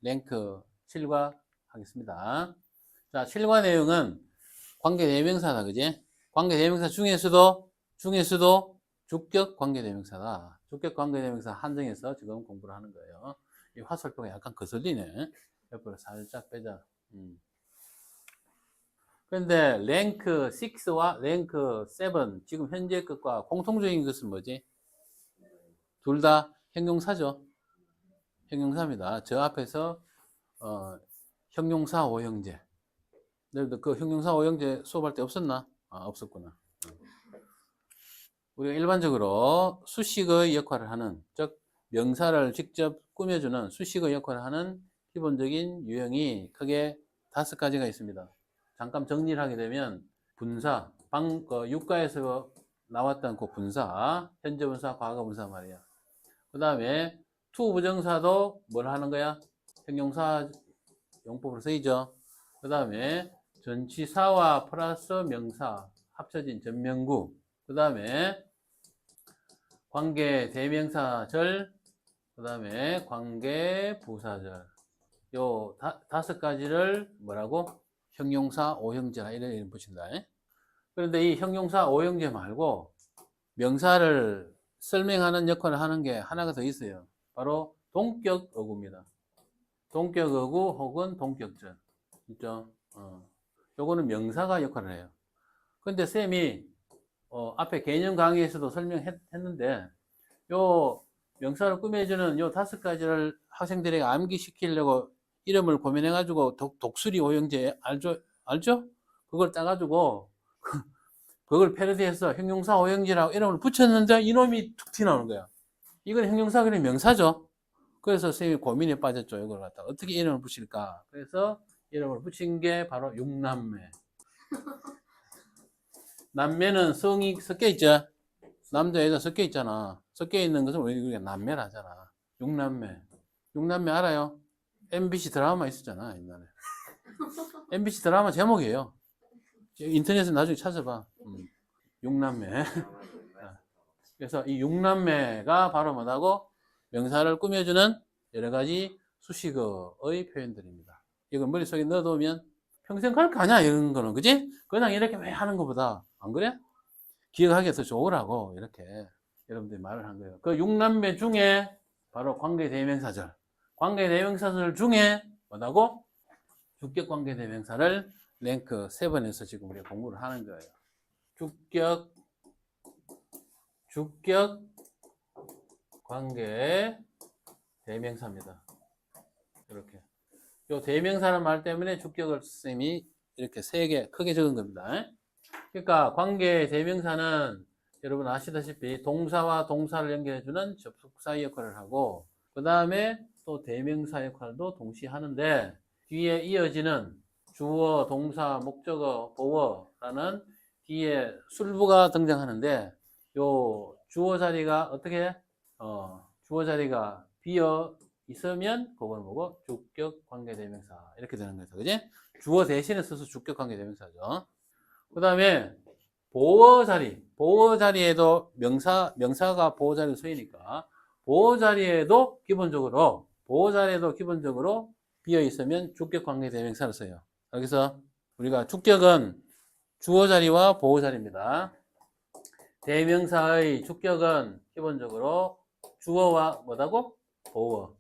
랭크 7과 하겠습니다. 자, 7과 내용은 관계대명사다, 그지? 관계대명사 중에서도 주격 관계대명사다. 주격 관계대명사 한정해서 지금 공부를 하는 거예요. 이 화살표가 약간 거슬리네. 옆으로 살짝 빼자. 그런데 랭크 6와 랭크 7 지금 현재 것과 공통적인 것은 뭐지? 둘 다 형용사죠. 형용사입니다. 저 앞에서 형용사 오형제. 너희들 그 형용사 오형제 수업할 때 없었나? 없었구나. 우리가 일반적으로 수식의 역할을 하는, 즉 명사를 직접 꾸며주는 수식의 역할을 하는 기본적인 유형이 크게 5가지가 있습니다. 잠깐 정리를 하게 되면 분사, 육가에서 나왔던 그 분사, 현재 분사, 과거 분사 말이야. 그 다음에 투 부정사도 뭘 하는 거야? 형용사 용법으로 쓰이죠. 그 다음에 전치사와 플러스 명사 합쳐진 전명구. 그 다음에 관계 대명사절. 그 다음에 관계 부사절. 요 5가지를 뭐라고? 형용사 오형제라 이런 붙인다. 그런데 이 형용사 오형제 말고 명사를 설명하는 역할을 하는 게 하나가 더 있어요. 바로 동격어구입니다. 동격어구 혹은 동격절. 있죠? 요거는 명사가 역할을 해요. 근데 쌤이 앞에 개념 강의에서도 설명했는데 요 명사를 꾸며주는 요 5가지를 학생들에게 암기시키려고 이름을 고민해가지고 독수리 오형제 알죠? 그걸 따가지고 그걸 패러디해서 형용사 오형제라고 이름을 붙였는데 이놈이 툭 튀어나오는 거야. 이건 형용사 그냥 명사죠. 그래서 선생님이 고민에 빠졌죠. 이걸 갖다 어떻게 이름을 붙일까. 그래서 이름을 붙인 게 바로 육남매. 남매는 성이 섞여 있죠. 남자 여자 섞여 있잖아. 섞여 있는 것을 우리가 남매라 하잖아. 육남매. 육남매 알아요? MBC 드라마 있었잖아 옛날에. MBC 드라마 제목이에요. 인터넷에 나중에 찾아봐. 육남매. 그래서 이 육남매가 바로 뭐라고? 명사를 꾸며주는 여러 가지 수식어의 표현들입니다. 이걸 머릿속에 넣어두면 평생 갈 거 아니야, 이런 거는. 그지? 그냥 이렇게 왜 하는 것보다. 안 그래? 기억하기 더 좋으라고, 이렇게 여러분들이 말을 한 거예요. 그 육남매 중에 바로 관계대명사절. 관계대명사절 중에 뭐라고? 주격관계대명사를 랭크 7에서 지금 우리가 공부를 하는 거예요. 주격 관계 대명사입니다. 이렇게. 요 대명사라는 말 때문에 주격을 쌤이 이렇게 3개 크게 적은 겁니다. 그러니까 관계 대명사는 여러분 아시다시피 동사와 동사를 연결해주는 접속사 역할을 하고 그 다음에 또 대명사 역할도 동시에 하는데 뒤에 이어지는 주어, 동사, 목적어, 보어라는 뒤에 술부가 등장하는데 요 주어 자리가 어떻게 주어 자리가 비어 있으면 그걸 보고 주격 관계대명사 이렇게 되는 거죠. 그지? 주어 대신에 써서 주격 관계대명사죠. 그 다음에 보어 자리에도 명사가 보어 자리에 쓰이니까 보어 자리에도 기본적으로 비어 있으면 주격 관계대명사를 써요. 여기서 우리가 주격은 주어 자리와 보어 자리입니다. 대명사의 주격은 기본적으로 주어와 뭐다고? 보어.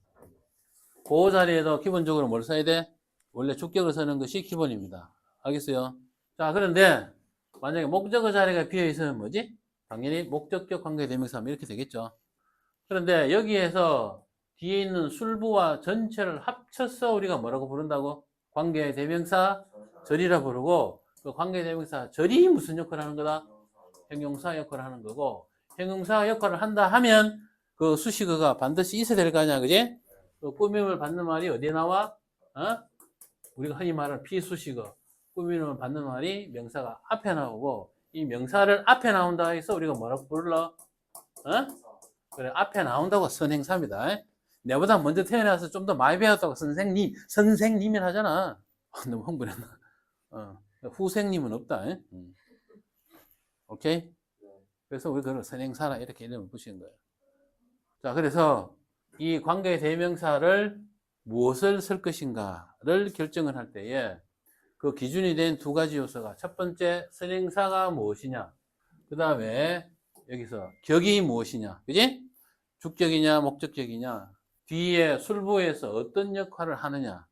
보어 자리에도 기본적으로 뭘 써야 돼? 원래 주격을 쓰는 것이 기본입니다. 알겠어요? 자, 그런데 만약에 목적어 자리가 비어 있으면 뭐지? 당연히 목적격 관계대명사면 이렇게 되겠죠. 그런데 여기에서 뒤에 있는 술부와 전체를 합쳐서 우리가 뭐라고 부른다고? 관계대명사 절이라 부르고 그 관계대명사 절이 무슨 역할을 하는 거다? 형용사 역할을 하는 거고 형용사 역할을 한다 하면 그 수식어가 반드시 있어야 될 거 아니야, 그지? 그 꾸밈을 받는 말이 어디에 나와? 우리가 흔히 말하는 피수식어. 꾸밈을 받는 말이 명사가 앞에 나오고 이 명사를 앞에 나온다 해서 우리가 뭐라고 불러? 그래, 앞에 나온다고 선행사입니다. 내보다 먼저 태어나서 좀 더 많이 배웠다고 선생님이 하잖아. 너무 흥분했나? 후생님은 없다. 오케이? 그래서 우리 그걸 선행사라 이렇게 이름을 붙이는 거예요. 자, 그래서 이 관계 대명사를 무엇을 쓸 것인가를 결정을 할 때에 그 기준이 된 두 가지 요소가 첫 번째 선행사가 무엇이냐, 그 다음에 여기서 격이 무엇이냐, 그지? 주격이냐 목적격이냐, 뒤에 술부에서 어떤 역할을 하느냐,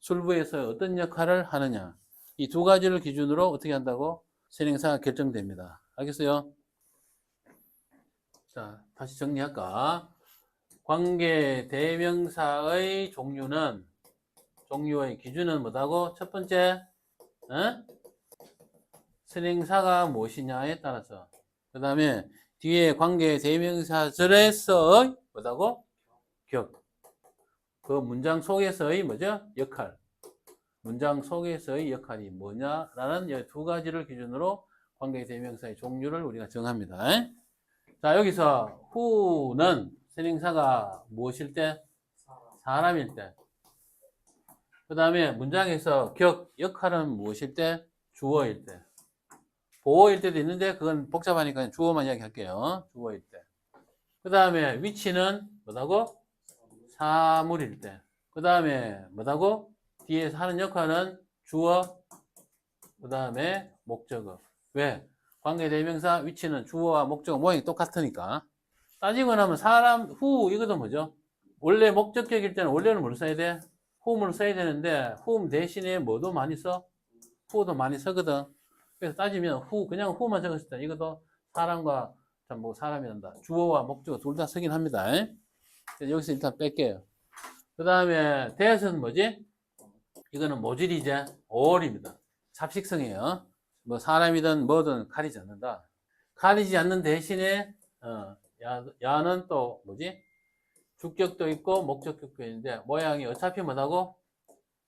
술부에서 어떤 역할을 하느냐, 이 두 가지를 기준으로 어떻게 한다고? 선행사가 결정됩니다. 알겠어요? 자, 다시 정리할까? 관계 대명사의 종류의 기준은 뭐다고? 첫 번째, 선행사가 무엇이냐에 따라서. 그 다음에 뒤에 관계 대명사절에서의 뭐다고? 격. 그 문장 속에서의 뭐죠? 역할. 문장 속에서의 역할이 뭐냐라는 이 두 가지를 기준으로 관계 대명사의 종류를 우리가 정합니다. 자, 여기서 who는 선행사가 무엇일 때? 사람일 때. 그 다음에 문장에서 역할은 무엇일 때? 주어일 때. 보어일 때도 있는데 그건 복잡하니까 주어만 이야기할게요. 주어일 때. 그 다음에 위치는 뭐다고? 사물일 때. 그 다음에 뭐다고? 뒤에서 하는 역할은 주어, 그 다음에 목적어. 왜? 관계대명사 위치는 주어와 목적어 모양이 똑같으니까. 따지고 나면 사람, who 이것도 뭐죠? 원래 목적격일 때는 원래는 뭘 써야 돼? whom을 써야 되는데 whom 대신에 뭐도 많이 써? who도 많이 쓰거든. 그래서 따지면 who 그냥 who만 적었을 때 이것도 사람과 뭐 사람이란다. 주어와 목적어 둘 다 쓰긴 합니다. 여기서 일단 뺄게요. 그 다음에 that은 뭐지? 이거는 모질이제 all입니다. 잡식성이에요. 뭐 사람이든 뭐든 가리지 않는다. 가리지 않는 대신에 야는 또 뭐지? 주격도 있고 목적격도 있는데 모양이 어차피 뭐다고?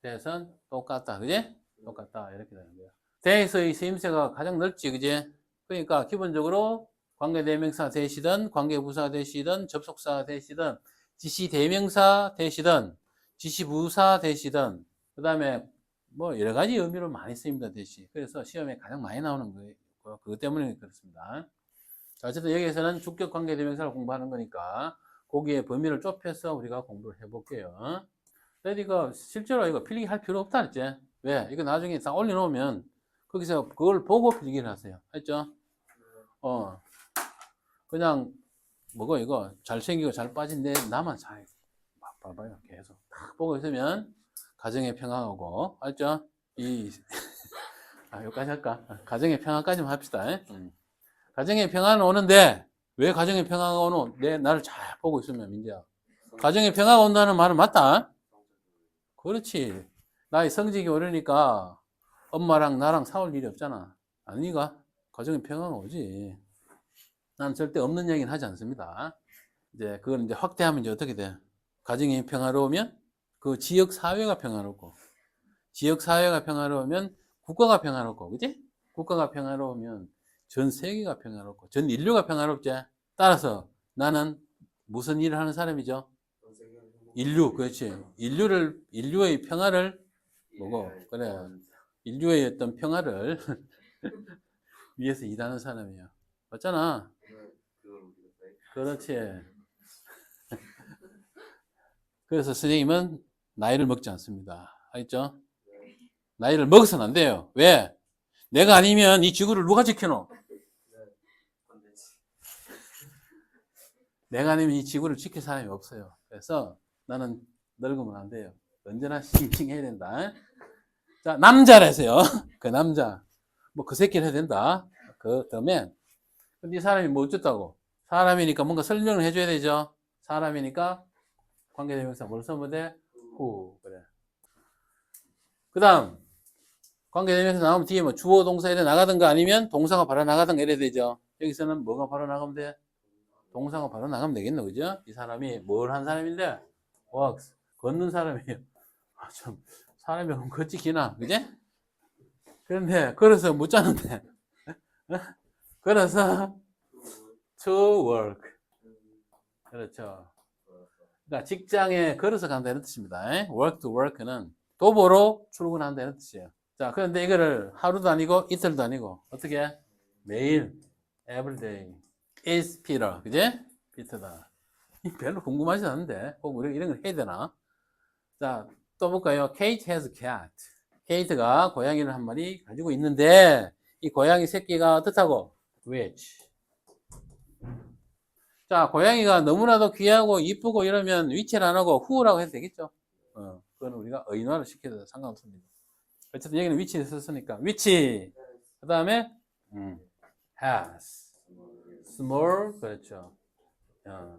that은 똑같다. 그지? 똑같다. 이렇게 되는 거예요. that의 쓰임새가 가장 넓지. 그지? 그러니까 기본적으로 관계대명사 that이든 관계부사 that이든 접속사 that이든 지시대명사 that이든 지시부사 that이든 그 다음에 뭐 여러 가지 의미로 많이 쓰입니다. that이. 그래서 시험에 가장 많이 나오는 거예요. 그것 때문에 그렇습니다. 자, 어쨌든 여기에서는 주격 관계대명사를 공부하는 거니까 거기에 범위를 좁혀서 우리가 공부를 해볼게요. 근데 이거 실제로 이거 필기할 필요 없다 그랬지? 왜? 이거 나중에 다 올려놓으면 거기서 그걸 보고 필기를 하세요. 했죠? 그냥 뭐고 이거 잘생기고 잘 빠진데 나만 잘 봐봐요. 계속 딱 보고 있으면 가정의 평화가 오고, 알죠? 여기까지 할까? 가정의 평화까지만 합시다. 가정의 평화는 오는데, 왜 가정의 평화가 오노? 나를 잘 보고 있으면, 민재야. 가정의 평화가 온다는 말은 맞다? 그렇지. 나의 성적이 오르니까 엄마랑 나랑 싸울 일이 없잖아. 아니가? 가정의 평화가 오지. 난 절대 없는 얘기는 하지 않습니다. 이제, 그걸 이제 확대하면 이제 어떻게 돼? 가정이 평화로우면 그 지역 사회가 평화롭고, 지역 사회가 평화로우면 국가가 평화롭고, 그지? 국가가 평화로우면 전 세계가 평화롭고, 전 인류가 평화롭지. 따라서 나는 무슨 일을 하는 사람이죠? 인류, 그렇지. 인류의 평화를 뭐고, 그래. 인류의 어떤 평화를 위해서 일하는 사람이야. 맞잖아. 그렇지. 그래서 선생님은 나이를 먹지 않습니다. 알겠죠? 나이를 먹어서는 안 돼요. 왜? 내가 아니면 이 지구를 누가 지켜노? 내가 아니면 이 지구를 지킬 사람이 없어요. 그래서 나는 늙으면 안 돼요. 언제나 싱싱해야 된다. 자, 남자라서요. 그 남자. 뭐 그 새끼를 해야 된다. 그 다음에 근데 이 사람이 뭐 어쨌다고? 사람이니까 뭔가 설명을 해줘야 되죠. 사람이니까 관계대명사 뭘 쓰면 돼? who. 그래. 그 다음 관계대명사 나오면 뒤에 뭐 주어 동사 이래 나가든가 아니면 동사가 바로 나가든가 이래야 되죠. 여기서는 뭐가 바로 나가면 돼? 동사가 바로 나가면 되겠네. 그죠? 이 사람이 뭘 한 사람인데 walks. 걷는 사람이에요. 참 사람이 그럼 걷지 기나. 그지? 그런데 걸어서 못 자는데 걸어서 to work. 그렇죠. 그러니까 직장에 걸어서 간다는 뜻입니다. work to work는 도보로 출근한다는 뜻이에요. 자, 그런데 이거를 하루도 아니고 이틀도 아니고 어떻게? 매일 every day is Peter. 그지? 피터다. 별로 궁금하지 않은데 꼭 우리가 이런 걸 해야 되나? 자, 또 볼까요? Kate has a cat. 케이트가 고양이를 한 마리 가지고 있는데 이 고양이 새끼가 어떻다고? which. 자, 고양이가 너무나도 귀하고 이쁘고 이러면 which를 안 하고 who라고 해도 되겠죠? 그건 우리가 의인화를 시켜도 상관없습니다. 어쨌든 여기는 which를 썼으니까 which. 그 다음에 has small, 그렇죠.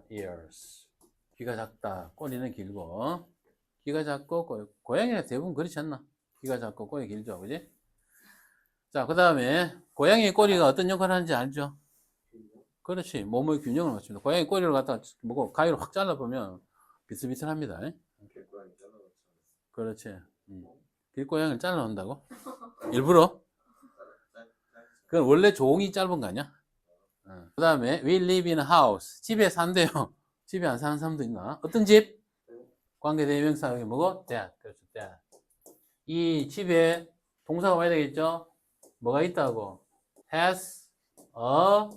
ears. 귀가 작다. 꼬리는 길고. 귀가 작고 고양이가 대부분 그렇지 않나? 귀가 작고 꼬리 길죠, 그지? 자, 그 다음에 고양이 꼬리가 어떤 역할을 하는지 알죠? 그렇지, 몸의 균형을 맞춥니다. 고양이 꼬리를 갖다가 뭐고 가위로 확 잘라보면 비슷비슷합니다. 그렇지. 길고양이를 잘라놓는다고? 일부러? 그건 원래 종이 짧은 거 아니야? 그 다음에 we live in a house. 집에 산대요. 집에 안 사는 사람도 있나? 어떤 집? 관계대명사 여기 뭐고? that. 그렇죠, that. 이 집에 동사가 와야 되겠죠? 뭐가 있다고? has a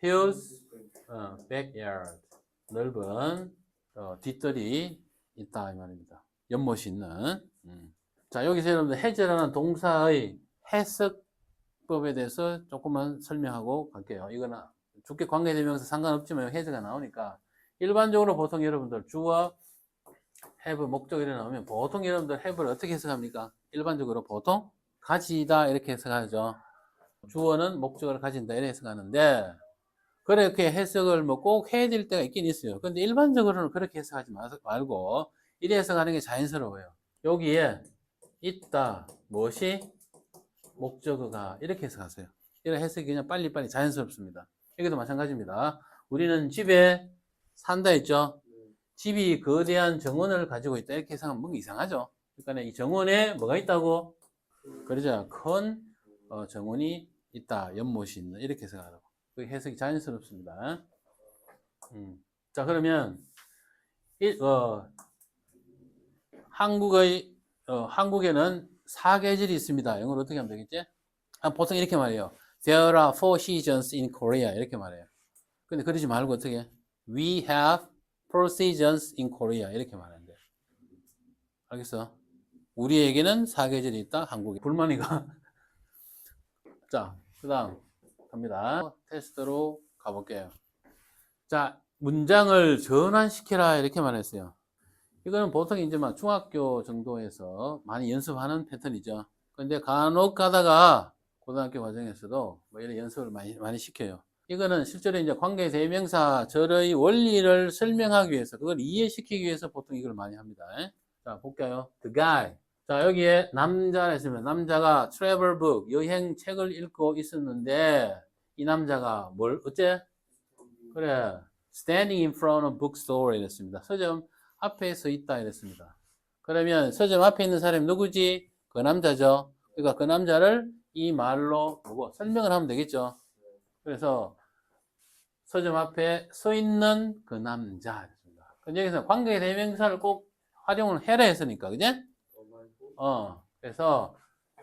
huge backyard. 넓은 뒷뜰이 있다 이 말입니다. 연못이 있는. 자, 여기서 여러분들 has라는 동사의 해석법에 대해서 조금만 설명하고 갈게요. 이거는 주격 관계대명사 상관없지만 has가 나오니까 일반적으로 보통 여러분들 주어 have 목적어로 나오면 보통 여러분들 have를 어떻게 해석합니까? 일반적으로 보통 가지다 이렇게 해석하죠. 주어는 목적어를 가진다 이렇게 해석하는데 그렇게 해석을 뭐 꼭 해야 될 때가 있긴 있어요. 근데 일반적으로는 그렇게 해석하지 말고 이래 해석하는 게 자연스러워요. 여기에 있다 무엇이 목적어가 이렇게 해석하세요. 이런 해석이 그냥 빨리빨리 자연스럽습니다. 여기도 마찬가지입니다. 우리는 집에 산다 했죠. 집이 거대한 정원을 가지고 있다 이렇게 해석하면 뭔가 이상하죠. 그러니까 이 정원에 뭐가 있다고? 그러죠. 큰 정원이 있다. 연못이 있는 이렇게 해석하라고. 그 해석이 자연스럽습니다. 자, 그러면 한국에는 사계절이 있습니다. 영어로 어떻게 하면 되겠지? 보통 이렇게 말해요. There are 4 seasons in Korea 이렇게 말해요. 근데 그러지 말고 어떻게 해? We have 4 seasons in Korea 이렇게 말하는데 알겠어? 우리에게는 사계절이 있다. 한국에 불만이가. 자, 그 다음 갑니다. 테스트로 가볼게요. 자, 문장을 전환시켜라 이렇게 말했어요. 이거는 보통 이제 막 중학교 정도에서 많이 연습하는 패턴이죠. 근데 간혹 가다가 고등학교 과정에서도 뭐 이런 연습을 많이 시켜요. 이거는 실제로 이제 관계 대명사 절의 원리를 설명하기 위해서 그걸 이해시키기 위해서 보통 이걸 많이 합니다. 자, 볼까요? The guy. 자, 여기에 남자가 있으면 남자가 travel book, 여행 책을 읽고 있었는데 이 남자가 뭘 어째? 그래. standing in front of bookstore 이랬습니다. 서점 앞에 서 있다 이랬습니다. 그러면 서점 앞에 있는 사람이 누구지? 그 남자죠. 그러니까 그 남자를 이 말로 보고 설명을 하면 되겠죠. 그래서 서점 앞에 서 있는 그 남자. 근데 여기서 관계 대명사를 꼭 활용을 해라 했으니까, 그지? 그래서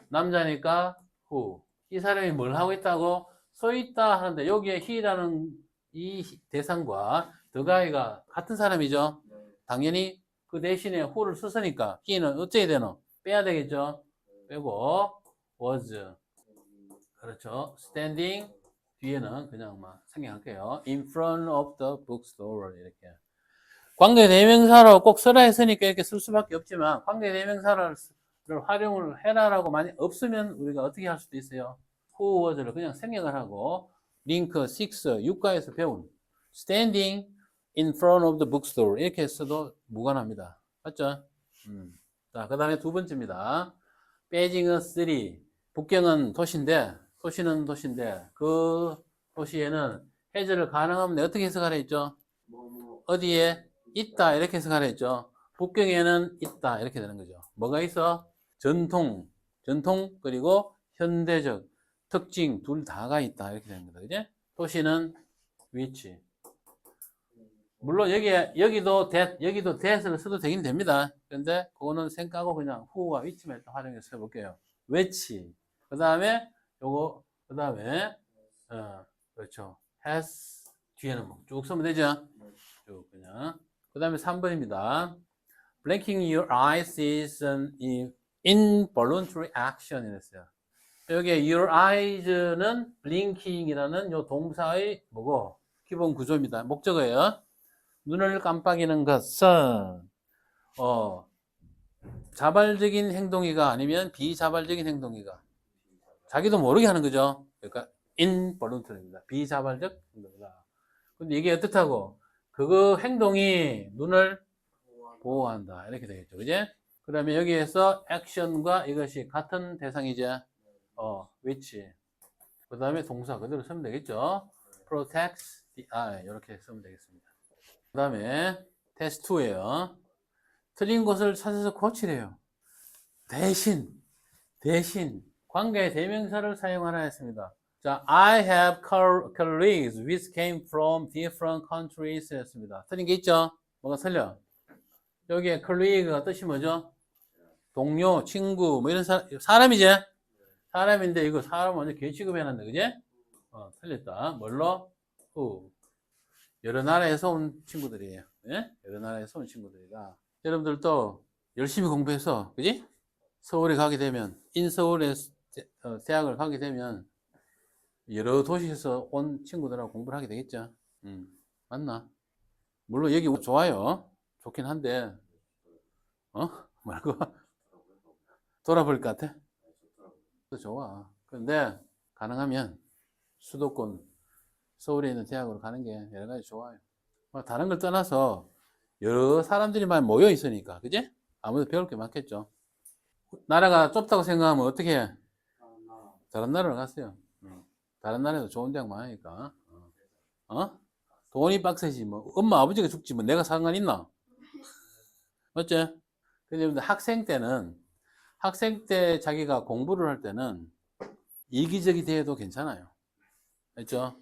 남자니까 who. 이 사람이 뭘 하고 있다고? 서 있다 하는데 여기에 he라는 이 대상과 the guy가 같은 사람이죠. 당연히 그 대신에 who를 썼으니까 he는 어떻게 되노? 빼야 되겠죠. 빼고 was. 그렇죠. standing 뒤에는 그냥 막 생략할게요. in front of the bookstore 이렇게. 관계 대명사로 꼭 써라 했으니까 이렇게 쓸 수밖에 없지만 관계 대명사를 활용을 해라라고 많이 없으면 우리가 어떻게 할 수도 있어요. who was를 그냥 생략을 하고 링크 6 육가에서 배운 standing in front of the bookstore 이렇게 했어도 무관합니다. 맞죠? 자, 그 다음에 두 번째입니다. 베이징은 3 북경은 도시인데 그 도시에는 해제를 가능하면 어떻게 해석하라 했죠? 어디에 있다 이렇게 해석하라 했죠. 북경에는 있다 이렇게 되는 거죠. 뭐가 있어? 전통 그리고 현대적 특징 둘 다가 있다 이렇게 되는 거죠. 그죠? 도시는 which. 물론 여기도 that을 써도 되긴 됩니다. 그런데 그거는 생각하고 그냥 who와 which만 일단 활용해서 써볼게요. which. 그 다음에 그렇죠. has 뒤에는 쭉 쓰면 되죠. 쭉 그냥. 그 다음에 3번입니다. blinking your eyes is an involuntary action 이랬어요. 여기에 your eyes는 blinking이라는 요 동사의 뭐고 기본 구조입니다. 목적어예요. 눈을 깜빡이는 것은 자발적인 행동이가 아니면 비자발적인 행동이가 자기도 모르게 하는 거죠. 그러니까 involuntary입니다. 비자발적 행동이다. 근데 이게 어떻다고? 그거 행동이 눈을 보호한다. 이렇게 되겠죠. 그지? 그 다음에 여기에서 action과 이것이 같은 대상이죠. which. 그 다음에 동사 그대로 쓰면 되겠죠. protects the eye. 이렇게 쓰면 되겠습니다. 그 다음에 테스트 2예요. 틀린 것을 찾아서 고치래요. 대신 관계 대명사를 사용하라 했습니다. 자, I have colleagues which came from different countries 했습니다. 틀린 게 있죠? 뭐가 틀려? 여기에 colleague가 뜻이 뭐죠? 동료, 친구, 뭐 이런 사람이지? 사람인데 이거 사람 완전 개 취급해놨네, 그지? 틀렸다. 뭘로? 여러 나라에서 온 친구들이에요. 예? 여러 나라에서 온 친구들이다. 여러분들도 열심히 공부해서, 그지? 서울에 가게 되면, 인서울에 대학을 가게 되면, 여러 도시에서 온 친구들하고 공부를 하게 되겠죠. 맞나? 물론 여기 좋아요. 좋긴 한데, 말고, 돌아볼 것 같아? 좋아. 그런데, 가능하면, 수도권, 서울에 있는 대학으로 가는 게 여러 가지 좋아요. 다른 걸 떠나서, 여러 사람들이 많이 모여 있으니까, 그지? 아무래도 배울 게 많겠죠. 나라가 좁다고 생각하면 어떻게 해? 다른 나라로 갔어요. 다른 나라에도 좋은 대학 많으니까. 돈이 빡세지, 뭐. 엄마, 아버지가 죽지, 뭐. 내가 상관 있나? 맞지? 근데 학생 때 자기가 공부를 할 때는 이기적이 되어도 괜찮아요. 맞죠?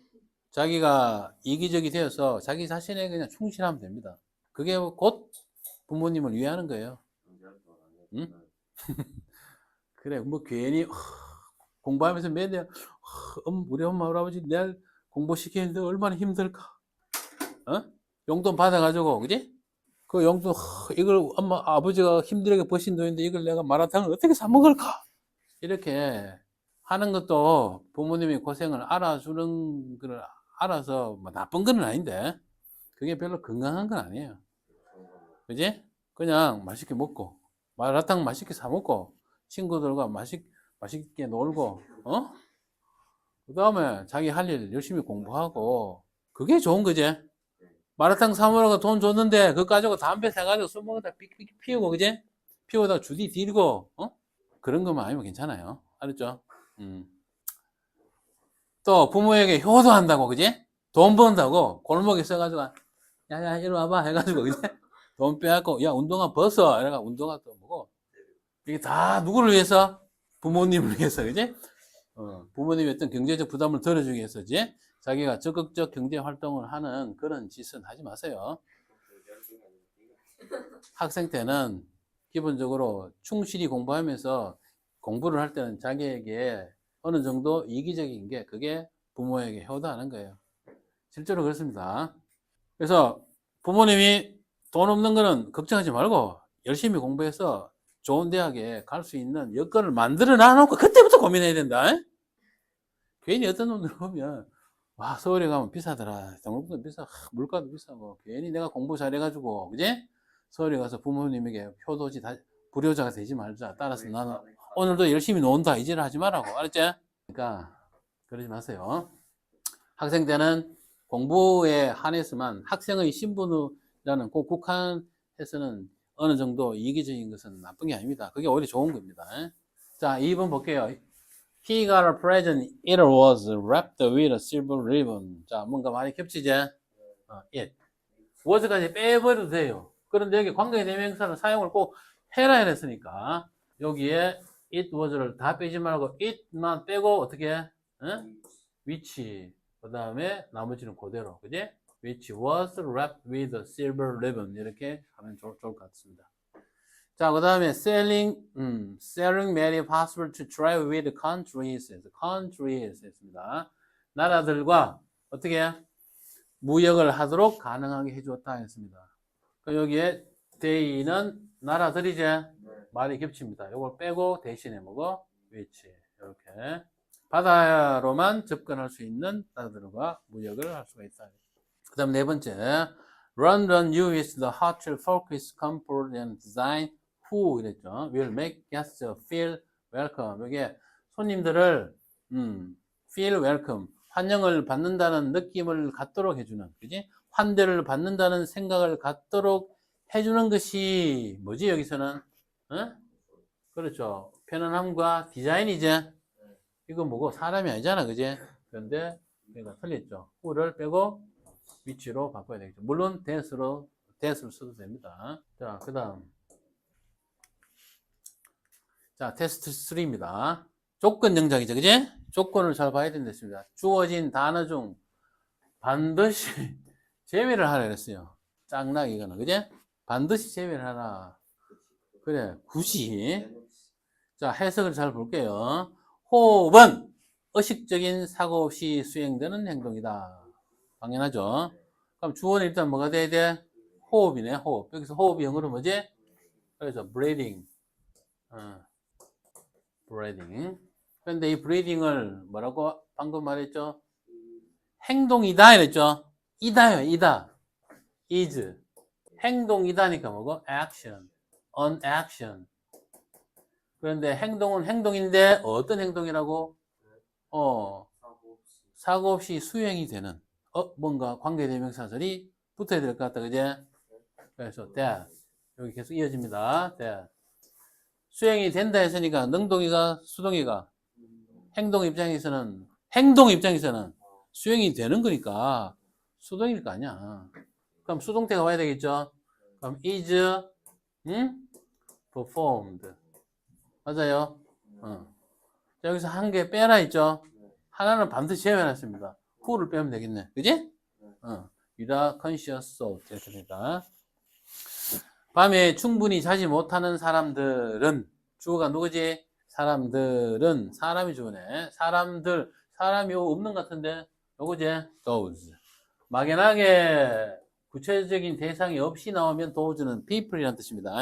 자기가 이기적이 되어서 자기 자신에 그냥 충실하면 됩니다. 그게 곧 부모님을 위하는 거예요. 응? 그래, 뭐 괜히 공부하면서 맨날 우리 엄마, 우리 아버지 내가 공부시키는데 얼마나 힘들까? 용돈 받아가지고, 그지? 그 용돈, 이걸 엄마, 아버지가 힘들게 버신 돈인데 이걸 내가 마라탕을 어떻게 사 먹을까? 이렇게 하는 것도 부모님이 고생을 알아주는 걸 알아서 뭐 나쁜 건 아닌데, 그게 별로 건강한 건 아니에요. 그지? 그냥 맛있게 먹고, 마라탕 맛있게 사 먹고, 친구들과 맛있게 놀고, 그 다음에 자기 할 일 열심히 공부하고, 그게 좋은 거지? 마라탕 사 먹으라고 돈 줬는데, 그거 가지고 담배 사가지고 술 먹다 피우고, 그지? 피우다가 주디 뒤리고, 그런 것만 아니면 괜찮아요. 알았죠? 또 부모에게 효도한다고, 그지? 돈 번다고, 골목에 써가지고, 야, 이리 와봐. 해가지고, 그지? 돈 빼갖고, 야, 운동화 벗어. 이래가 운동화 또 뭐고. 이게 다 누구를 위해서? 부모님을 위해서, 그지? 부모님의 어떤 경제적 부담을 덜어주기 위해서지. 자기가 적극적 경제 활동을 하는 그런 짓은 하지 마세요. 학생 때는 기본적으로 충실히 공부하면서 공부를 할 때는 자기에게 어느 정도 이기적인 게 그게 부모에게 효도하는 거예요. 실제로 그렇습니다. 그래서 부모님이 돈 없는 거는 걱정하지 말고 열심히 공부해서 좋은 대학에 갈 수 있는 여건을 만들어 놔놓고 그때부터 고민해야 된다. 괜히 어떤 놈들 보면 와 서울에 가면 비싸더라. 등록금도 비싸, 물가도 비싸고 괜히 내가 공부 잘해가지고 그지? 서울에 가서 부모님에게 효도지 불효자가 되지 말자. 따라서 나는 오늘도 열심히 논다 이제를 하지 말라고. 알았지? 그러니까 그러지 마세요. 학생 때는 공부에 한해서만 학생의 신분이라는 꼭 국한해서는 어느 정도 이기적인 것은 나쁜 게 아닙니다. 그게 오히려 좋은 겁니다. 자, 2번 볼게요. He got a present. It was wrapped with a silver ribbon. 자, 뭔가 많이 겹치지? it. was까지 빼버려도 돼요. 그런데 여기 관계대명사는 사용을 꼭 해라 했으니까 여기에 it was를 다 빼지 말고 it만 빼고 어떻게 해? which. 그 다음에 나머지는 그대로. 그지? which was wrapped with a silver ribbon. 이렇게 하면 좋을 것 같습니다. 자, 그 다음에 selling made it possible to trade with countries. countries 했습니다. 나라들과 어떻게 무역을 하도록 가능하게 해주었다 했습니다. 여기에 they는 나라들이지? 말이 겹칩니다. 이걸 빼고 대신에 뭐고? which. 이렇게. 바다로만 접근할 수 있는 나라들과 무역을 할 수가 있다. 그 다음 네 번째. Run, you with the hotel focus, comfort and design. Who 이랬죠. Will make guests feel welcome. 이게 손님들을 feel welcome. 환영을 받는다는 느낌을 갖도록 해주는, 그지? 환대를 받는다는 생각을 갖도록 해주는 것이 뭐지 여기서는? 어? 그렇죠. 편안함과 디자인이지. 이건 뭐고 사람이 아니잖아, 그지? 그런데 얘가 틀렸죠. who를 빼고 위치로 바꿔야 되겠죠. 물론 that을 써도 됩니다. 자, 그 다음. 자, 테스트 3입니다. 조건 영작이죠, 그지? 조건을 잘 봐야 된다습니다. 주어진 단어 중 반드시 제외를 하라 그랬어요. 짱나게 이거는, 그지? 반드시 제외를 하라. 그래, 굳이. 자, 해석을 잘 볼게요. 호흡은 의식적인 사고 없이 수행되는 행동이다. 당연하죠. 그럼 주어는 일단 뭐가 돼야 돼? 호흡이네, 호흡. 여기서 호흡이 영어로 뭐지? 그래서 breathing. breathing. 그런데 이 breathing을 뭐라고 방금 말했죠? 행동이다 이랬죠? 이다요, 이다. is. 행동이다니까 뭐고? action. an action. 그런데 행동은 행동인데 어떤 행동이라고? 사고 없이 수행이 되는 뭔가 관계대명사절이 붙어야 될 것 같다, 그제? 그래서 that 여기 계속 이어집니다. that 수행이 된다 했으니까 능동이가 수동이가 행동 입장에서는 수행이 되는 거니까 수동일 거 아니야. 그럼 수동태가 와야 되겠죠? 그럼 is performed. 맞아요. 자, 여기서 한 개 빼라 있죠? 하나는 반드시 제외해놨습니다. who를 빼면 되겠네. 그지? without conscious thought. 이렇게 됩니다. 밤에 충분히 자지 못하는 사람들은, 주어가 누구지? 사람들은, 사람이 주어네. 사람이 없는 것 같은데, 누구지? those. 막연하게 구체적인 대상이 없이 나오면 those는 people이라는 뜻입니다.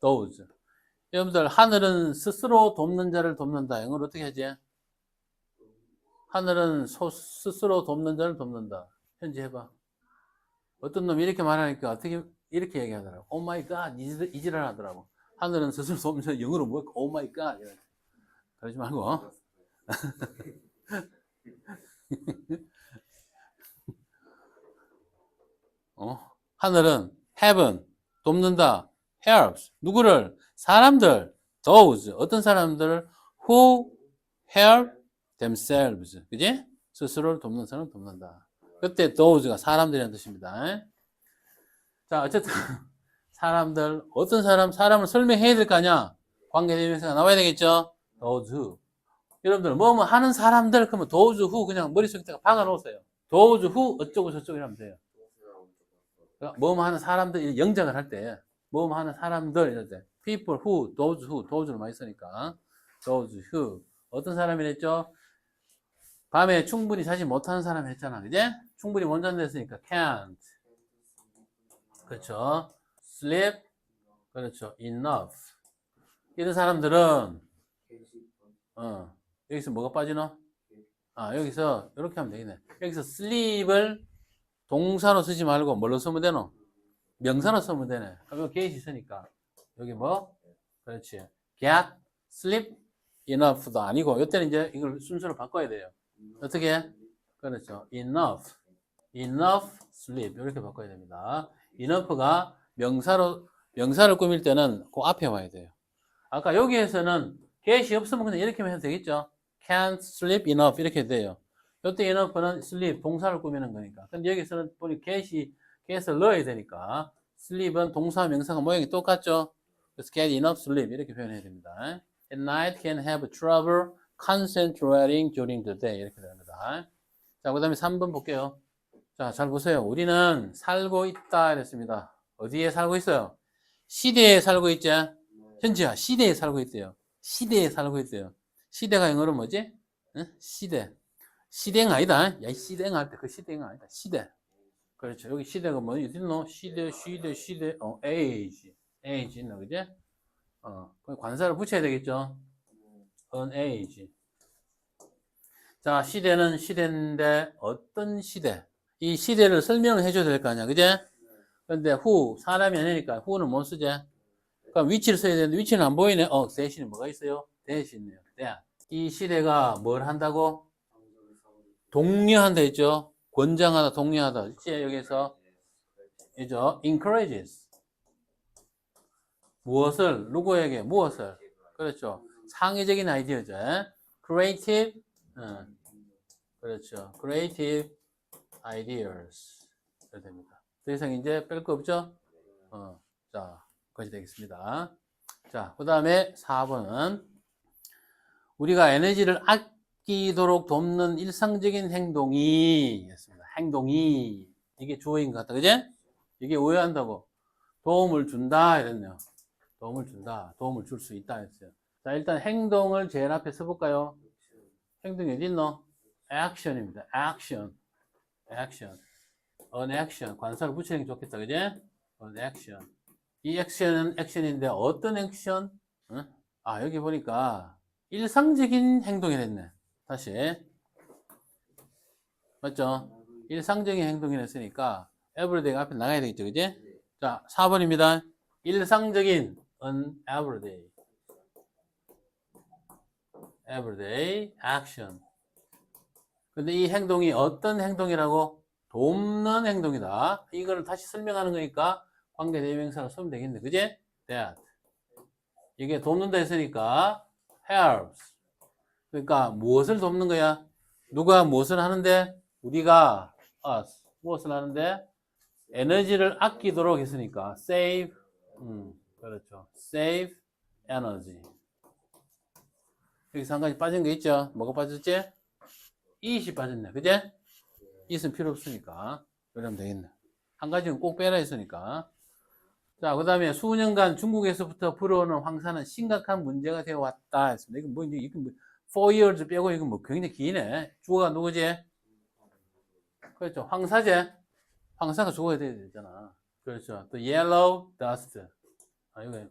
those. 여러분들, 하늘은 스스로 돕는 자를 돕는다. 영어로 어떻게 하지? 하늘은 스스로 돕는 자를 돕는다. 현지 해봐. 어떤 놈이 이렇게 말하니까 어떻게 이렇게 얘기하더라고. 오 마이 갓, 이지랄 하더라고. 하늘은 스스로 돕는 자, 영어로 뭐야? 오 마이 갓. 그러지 말고. 하늘은 heaven, 돕는다. helps, 누구를? 사람들, those, 어떤 사람들을 who help themselves, 그지? 스스로를 돕는 사람을 돕는다. 그때 those가 사람들이라는 뜻입니다. 자, 어쨌든 사람들, 어떤 사람을 설명해야 될 거 아니야? 관계대명사가 나와야 되겠죠? those who. 여러분들 뭐뭐 하는 사람들 그러면 those who 그냥 머릿속에다가 박아 놓으세요. those who 어쩌고 저쩌고 이러면 돼요. 그러니까 뭐뭐 하는 사람들 영작을 할 때 뭐뭐 하는 사람들 이럴 때 people who, those를 많이 쓰니까 those who 어떤 사람이랬죠? 밤에 충분히 자지 못하는 사람 했잖아, 그제? 충분히 못 잔다 했으니까 can't, 그렇죠? sleep, 그렇죠? enough. 이런 사람들은 여기서 뭐가 빠지나? 여기서 이렇게 하면 되겠네. 여기서 sleep을 동사로 쓰지 말고 뭘로 쓰면 되노? 명사로 쓰면 되네. 그럼 get이 있으니까 여기 뭐? 그렇지. get, sleep, enough도 아니고 이때는 이제 이걸 순서로 바꿔야 돼요. 어떻게? 그렇죠. enough, sleep 이렇게 바꿔야 됩니다. enough가 명사를 꾸밀 때는 그 앞에 와야 돼요. 아까 여기에서는 get이 없으면 그냥 이렇게만 해도 되겠죠. can't sleep enough 이렇게 돼요. 이때 enough는 sleep 동사를 꾸미는 거니까. 근데 여기서는 보니 get을 넣어야 되니까 sleep은 동사 명사가 모양이 똑같죠. 그래서 get enough sleep 이렇게 표현해야 됩니다. At night can have trouble concentrating during the day 이렇게 됩니다. 자, 그 다음에 3번 볼게요. 자, 잘 보세요. 우리는 살고 있다 이랬습니다. 어디에 살고 있어요? 시대에 살고 있지? 현지야, 시대에 살고 있대요. 시대에 살고 있대요. 시대가 영어로 뭐지? 응? 시대가 아니다. 야, 이 시대가 할 때 그 시대가 아니다. 시대. 그렇죠. 여기 시대가 뭐지? 어딨노? 시대, age. age 있나, 그지? 관사를 붙여야 되겠죠? an age. 자, 시대는 시대인데, 어떤 시대? 이 시대를 설명을 해줘야 될 거 아니야, 그지? 근데 who, 사람이 아니니까 who는 못 쓰지? 그럼 위치를 써야 되는데, 위치는 안 보이네? 대신에 뭐가 있어요? 대신 있네요. that. 이 시대가 뭘 한다고? 독려한다 했죠? 권장하다, 독려하다. 있지? 여기서. 이죠? encourages. 무엇을? 누구에게? 무엇을? 그렇죠. 창의적인 아이디어죠. creative. 그렇죠. creative ideas. 이렇게 됩니다. 더 이상 이제 뺄 거 없죠? 자, 그것이 되겠습니다. 자, 그 다음에 4번은 우리가 에너지를 아끼도록 돕는 일상적인 행동이 였습니다. 행동이. 이게 주어인 것 같다. 그지? 이게 오해한다고. 도움을 준다. 이랬네요. 도움을 준다. 도움을 줄 수 있다. 했어요. 자, 일단 행동을 제일 앞에 써볼까요? 행동이 어디 있노? action입니다. action. action. an action. 관사를 붙이는 게 좋겠다. 그지? an action. 이 액션은 액션인데 어떤 액션? 응? 여기 보니까 일상적인 행동이 됐네. 다시. 맞죠? 일상적인 행동이 됐으니까 everyday가 앞에 나가야 되겠죠. 그지? 자, 4번입니다. 일상적인 an everyday. everyday action. 근데 이 행동이 어떤 행동이라고? 돕는 행동이다. 이거를 다시 설명하는 거니까 관계대명사로 쓰면 되겠네. 그지? that. 이게 돕는다 했으니까 helps. 그러니까 무엇을 돕는 거야? 누가 무엇을 하는데? 우리가 us. 무엇을 하는데? 에너지를 아끼도록 했으니까 save. 그렇죠. save energy. 여기서 한 가지 빠진 거 있죠? 뭐가 빠졌지? it이 빠졌네. 그제? it은 필요 없으니까. 그러면 되겠네. 한 가지는 꼭 빼라 했으니까. 자, 그 다음에 수년간 중국에서부터 불어오는 황사는 심각한 문제가 되어 왔다 했습니다. 이건 뭐, 4 years 빼고 이건 뭐 굉장히 기네. 주어가 누구지? 그렇죠. 황사제. 황사가 주어야 되잖아. 그렇죠. The yellow dust. 이거,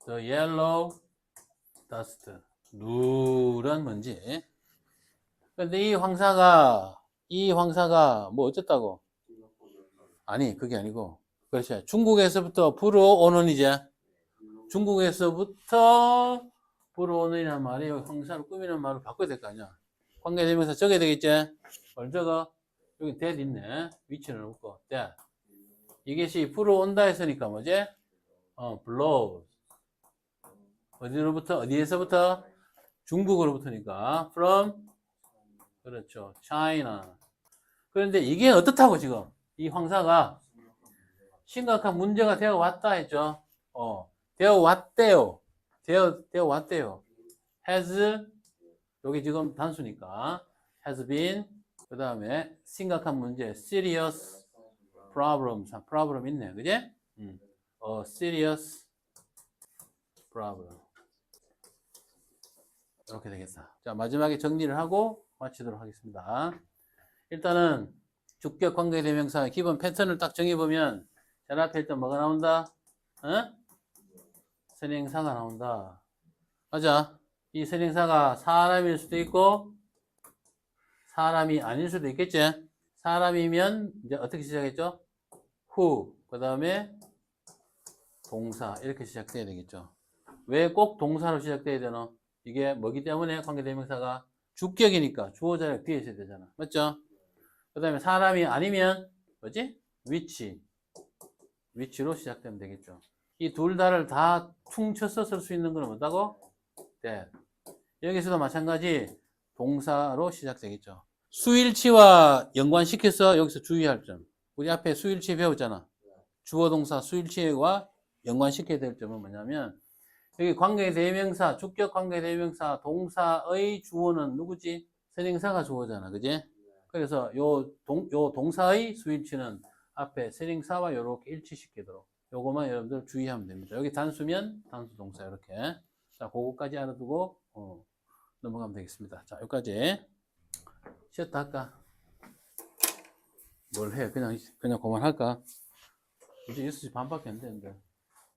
the yellow dust. 누런 먼지. 근데 이 황사가 뭐 어쨌다고? 아니, 그게 아니고. 그렇죠. 중국에서부터 불어오는 이제. 중국에서부터 불어오는이란 말이 황사를 꾸미는 말을 바꿔야 될 거 아니야. 관계대명사 적어야 되겠지? 뭘 적어? 여기 that 있네. 위치를 놓고. that. 이것이 불어온다 했으니까 뭐지? blows. 어디에서부터? 중국으로부터니까. from. 그렇죠. China. 그런데 이게 어떻다고 지금? 이 황사가 심각한 문제가 되어 왔다 했죠. 되어 왔대요. 되어 왔대요. has, 여기 지금 단수니까. has been, 그 다음에 심각한 문제, serious problems. problem 있네. 그지? serious problem. 이렇게 되겠다. 자, 마지막에 정리를 하고 마치도록 하겠습니다. 일단은 주격 관계대명사 기본 패턴을 딱 정해보면 자, 앞에 일단 뭐가 나온다? 선행사가 나온다. 맞아. 이 선행사가 사람일 수도 있고 사람이 아닐 수도 있겠지. 사람이면 이제 어떻게 시작했죠? who, 그 다음에 동사 이렇게 시작돼야 되겠죠. 왜 꼭 동사로 시작돼야 되나? 이게 뭐기 때문에 관계대명사가 주격이니까 주어 자격 뒤에 있어야 되잖아. 맞죠? 그 다음에 사람이 아니면 뭐지? 위치로 시작되면 되겠죠. 이 둘 다를 다 퉁쳐서 쓸 수 있는 건 뭐다고? that. 여기서도 마찬가지 동사로 시작되겠죠. 수일치와 연관시켜서 여기서 주의할 점. 우리 앞에 수일치 배웠잖아. 주어 동사 수일치와 연관시켜야 될 점은 뭐냐면 여기 관계대명사, 주격 관계대명사 동사의 주어는 누구지? 선행사가 주어잖아. 그지? 그래서 요 동사의 수일치는 앞에 선행사와 이렇게 일치시키도록 요거만 여러분들 주의하면 됩니다. 여기 단수면 단수 동사 이렇게. 자, 그거까지 알아두고 넘어가면 되겠습니다. 자, 여기까지. 쉬었다 할까? 뭘 해? 그냥 그만할까? 이제 6시 반밖에 안 되는데.